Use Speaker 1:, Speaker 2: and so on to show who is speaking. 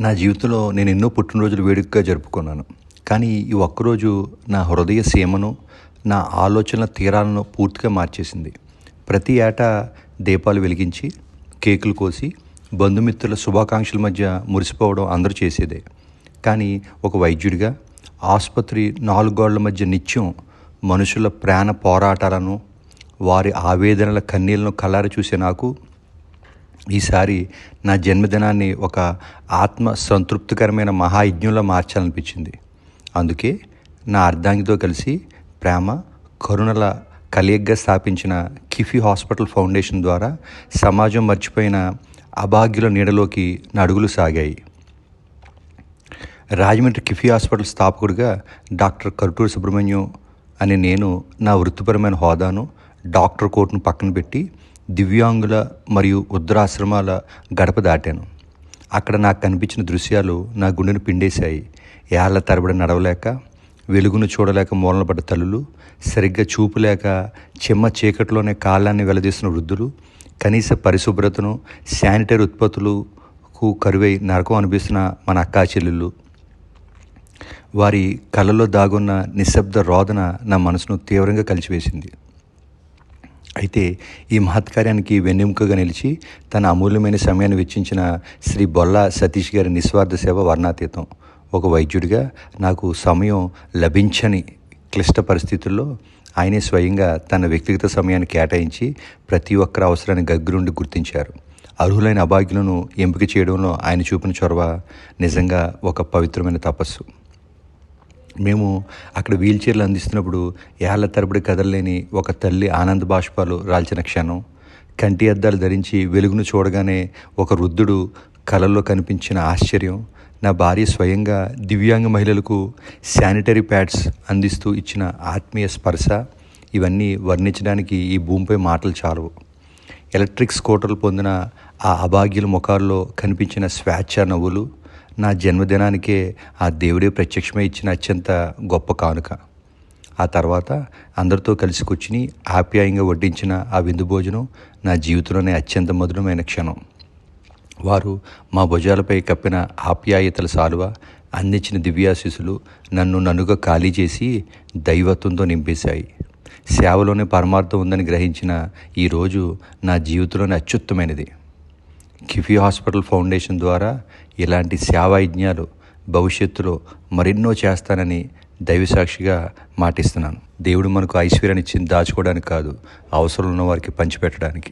Speaker 1: నా జీవితంలో నేను ఎన్నో పుట్టినరోజులు వేడుకగా జరుపుకున్నాను. కానీ ఈ ఒక్కరోజు నా హృదయ సీమను, నా ఆలోచనల తీరాలను పూర్తిగా మార్చేసింది. ప్రతి ఏటా దీపాలు వెలిగించి, కేకులు కోసి, బంధుమిత్రుల శుభాకాంక్షల మధ్య మురిసిపోవడం అందరూ చేసేదే. కానీ ఒక వైద్యుడిగా ఆసుపత్రి 4 గోడల మధ్య నిత్యం మనుషుల ప్రాణ పోరాటాలను, వారి ఆవేదనల కన్నీళ్లను కళ్ళారా చూసే నాకు ఈసారి నా జన్మదినాన్ని ఒక ఆత్మ సంతృప్తికరమైన మహాయజ్ఞంలో మార్చాలనిపించింది. అందుకే నా అర్ధాంగితో కలిసి ప్రేమ, కరుణల కలయికగా స్థాపించిన కిఫీ హాస్పిటల్ ఫౌండేషన్ ద్వారా సమాజం మర్చిపోయిన అభాగ్యుల నీడలోకి నా అడుగులు సాగాయి. రాజమండ్రి కిఫీ హాస్పిటల్ స్థాపకుడిగా డాక్టర్ కరుటూరి సుబ్రహ్మణ్యం అనే నేను నా వృత్తిపరమైన హోదాను, డాక్టర్ కోట్ను పక్కన పెట్టి దివ్యాంగుల మరియు వృద్ధాశ్రమాల గడప దాటాను. అక్కడ నాకు కనిపించిన దృశ్యాలు నా గుండెను పిండేశాయి. ఏళ్ల తరబడి నడవలేక, వెలుగును చూడలేక మూలన పడ్డ తల్లులు, సరిగ్గా చూపు లేక చెమ్మ చీకటిలోనే కాళ్ళాన్ని వెలదీస్తున్న వృద్ధులు, కనీస పరిశుభ్రతను, శానిటరీ ఉత్పత్తులకు కరువై నరకం అనిపిస్తున్న మన అక్కా చెల్లెళ్ళు, వారి కళ్ళలో దాగున్న నిశ్శబ్ద రోదన నా మనసును తీవ్రంగా కలిచివేసింది. అయితే ఈ మహత్కార్యానికి వెన్నెముకగా నిలిచి తన అమూల్యమైన సమయాన్ని వెచ్చించిన శ్రీ బొల్లా సతీష్ గారి నిస్వార్థ సేవ వర్ణాతీతం. ఒక వైద్యుడిగా నాకు సమయం లభించని క్లిష్ట పరిస్థితుల్లో ఆయనే స్వయంగా తన వ్యక్తిగత సమయాన్ని కేటాయించి ప్రతి ఒక్కరి అవసరాన్ని దగ్గరుండి గుర్తించారు. అర్హులైన అభాగ్యులను ఎంపిక చేయడంలో ఆయన చూపిన చొరవ నిజంగా ఒక పవిత్రమైన తపస్సు. మేము అక్కడ వీల్ చైర్లు అందిస్తున్నప్పుడు ఏళ్ల తరబడి కదలలేని ఒక తల్లి ఆనంద బాష్పాలు రాల్చిన క్షణం, కంటి అద్దాలు ధరించి వెలుగును చూడగానే ఒక వృద్ధుడు కళల్లో కనిపించిన ఆశ్చర్యం, నా భార్య స్వయంగా దివ్యాంగ మహిళలకు శానిటరీ ప్యాడ్స్ అందిస్తూ ఇచ్చిన ఆత్మీయ స్పర్శ, ఇవన్నీ వర్ణించడానికి ఈ భూమిపై మాటలు చాలవు. ఎలక్ట్రిక్ స్కూటర్లు పొందిన ఆ అభాగ్యుల ముఖాల్లో కనిపించిన స్వేచ్ఛ నవ్వులు నా జన్మదినానికే ఆ దేవుడే ప్రత్యక్షమై ఇచ్చిన అత్యంత గొప్ప కానుక. ఆ తర్వాత అందరితో కలిసి కూర్చుని ఆప్యాయంగా వడ్డించిన ఆ విందు భోజనం నా జీవితంలోనే అత్యంత మధురమైన క్షణం. వారు మా భుజాలపై కప్పిన ఆప్యాయతల సాలువ, అందించిన దివ్యాశీసులు నన్నుగా ఖాళీ చేసి దైవత్వంతో నింపేశాయి. సేవలోనే పరమార్థం ఉందని గ్రహించిన ఈరోజు నా జీవితంలోనే అత్యుత్తమైనది. కిఫీ హాస్పిటల్ ఫౌండేషన్ ద్వారా ఇలాంటి సేవాయజ్ఞాలు భవిష్యత్తులో మరెన్నో చేస్తానని దైవసాక్షిగా మాటిస్తున్నాను. దేవుడు మనకు ఐశ్వర్యాన్ని ఇచ్చింది దాచుకోవడానికి కాదు, అవసరం ఉన్న వారికి పంచిపెట్టడానికి.